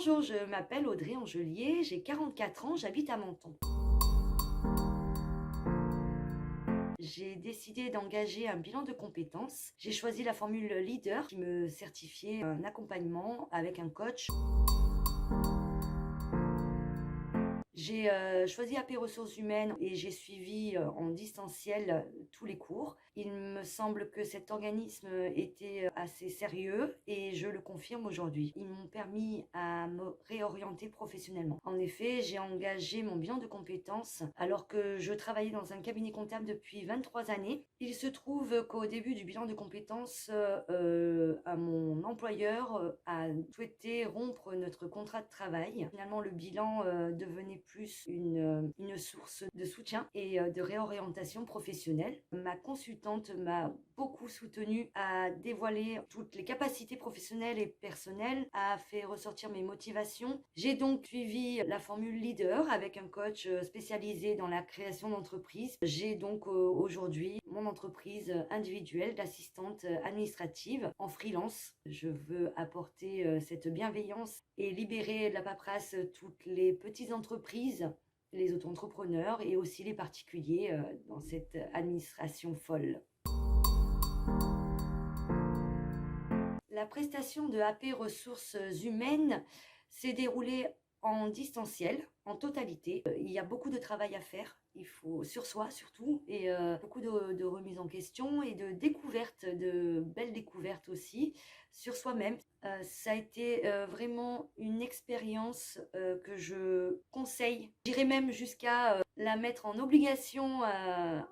Bonjour, je m'appelle Audrey Angelier, j'ai 44 ans, j'habite à Menton. J'ai décidé d'engager un bilan de compétences. J'ai choisi la formule leader qui me certifiait un accompagnement avec un coach. J'ai choisi AP Ressources Humaines et j'ai suivi en distanciel tous les cours. Il me semble que cet organisme était assez sérieux et je le confirme aujourd'hui. Ils m'ont permis à me réorienter professionnellement. En effet, j'ai engagé mon bilan de compétences alors que je travaillais dans un cabinet comptable depuis 23 années. Il se trouve qu'au début du bilan de compétences, mon employeur a souhaité rompre notre contrat de travail. Finalement, le bilan devenait plus une source de soutien et de réorientation professionnelle. Ma consultante m'a beaucoup soutenue, a dévoilé toutes les capacités professionnelles et personnelles, a fait ressortir mes motivations. J'ai donc suivi la formule leader avec un coach spécialisé dans la création d'entreprise. J'ai donc aujourd'hui mon entreprise individuelle d'assistante administrative en freelance. Je veux apporter cette bienveillance et libérer de la paperasse toutes les petites entreprises, les auto-entrepreneurs et aussi les particuliers dans cette administration folle. La prestation de AP Ressources Humaines s'est déroulée en distanciel, en totalité. Il y a beaucoup de travail à faire, il faut sur soi surtout, et beaucoup de remise en question et de découvertes, de belles découvertes aussi sur soi-même. Ça a été vraiment une expérience que je conseille. J'irais même jusqu'à la mettre en obligation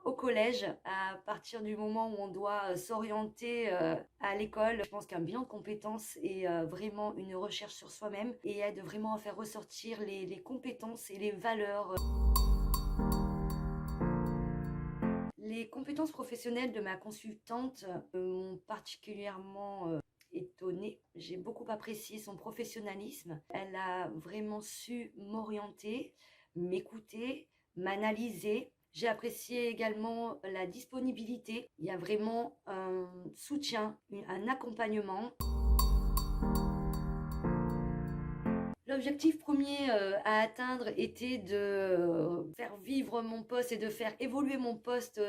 au collège à partir du moment où on doit s'orienter à l'école. Je pense qu'un bilan de compétences est vraiment une recherche sur soi-même et aide vraiment à faire ressortir les compétences et les valeurs. Les compétences professionnelles de ma consultante m'ont particulièrement étonnée. J'ai beaucoup apprécié son professionnalisme. Elle a vraiment su m'orienter, m'écouter, m'analyser. J'ai apprécié également la disponibilité. Il y a vraiment un soutien, un accompagnement. L'objectif premier à atteindre était de faire vivre mon poste et de faire évoluer mon poste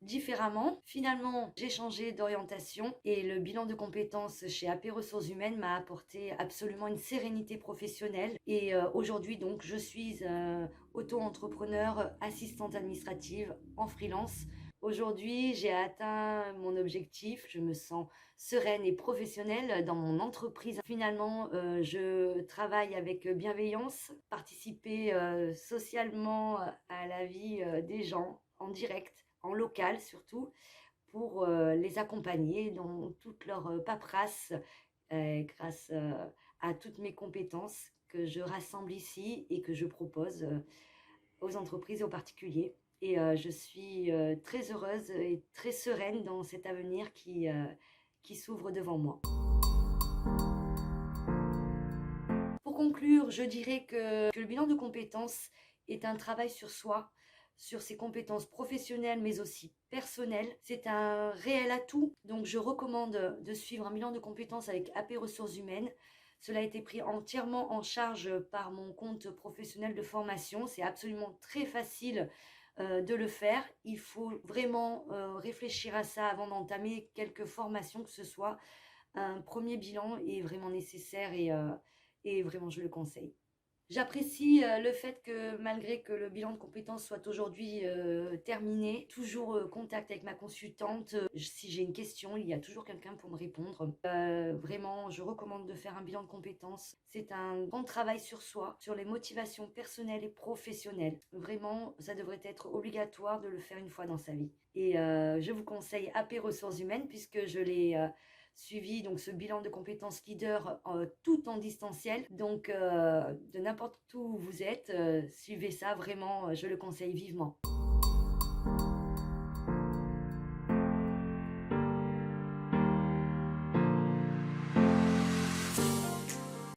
différemment. Finalement, j'ai changé d'orientation et le bilan de compétences chez AP Ressources Humaines m'a apporté absolument une sérénité professionnelle. Et aujourd'hui, donc, je suis auto-entrepreneur, assistante administrative en freelance. Aujourd'hui, j'ai atteint mon objectif, je me sens sereine et professionnelle dans mon entreprise. Finalement, je travaille avec bienveillance, participer socialement à la vie des gens en direct, en local surtout, pour les accompagner dans toute leur paperasse grâce à toutes mes compétences que je rassemble ici et que je propose aux entreprises et aux particuliers. Et je suis très heureuse et très sereine dans cet avenir qui s'ouvre devant moi. Pour conclure, je dirais que le bilan de compétences est un travail sur soi, sur ses compétences professionnelles mais aussi personnelles. C'est un réel atout, donc je recommande de suivre un bilan de compétences avec AP Ressources Humaines. Cela a été pris entièrement en charge par mon compte professionnel de formation. C'est absolument très facile de le faire. Il faut vraiment réfléchir à ça avant d'entamer quelques formations que ce soit. Un premier bilan est vraiment nécessaire et vraiment je le conseille. J'apprécie le fait que malgré que le bilan de compétences soit aujourd'hui terminé, toujours contact avec ma consultante. Si j'ai une question, il y a toujours quelqu'un pour me répondre. Vraiment, je recommande de faire un bilan de compétences. C'est un grand travail sur soi, sur les motivations personnelles et professionnelles. Vraiment, ça devrait être obligatoire de le faire une fois dans sa vie. Et je vous conseille AP Ressources Humaines puisque je l'ai suivi donc ce bilan de compétences leader tout en distanciel. Donc de n'importe où vous êtes, suivez ça, vraiment, je le conseille vivement.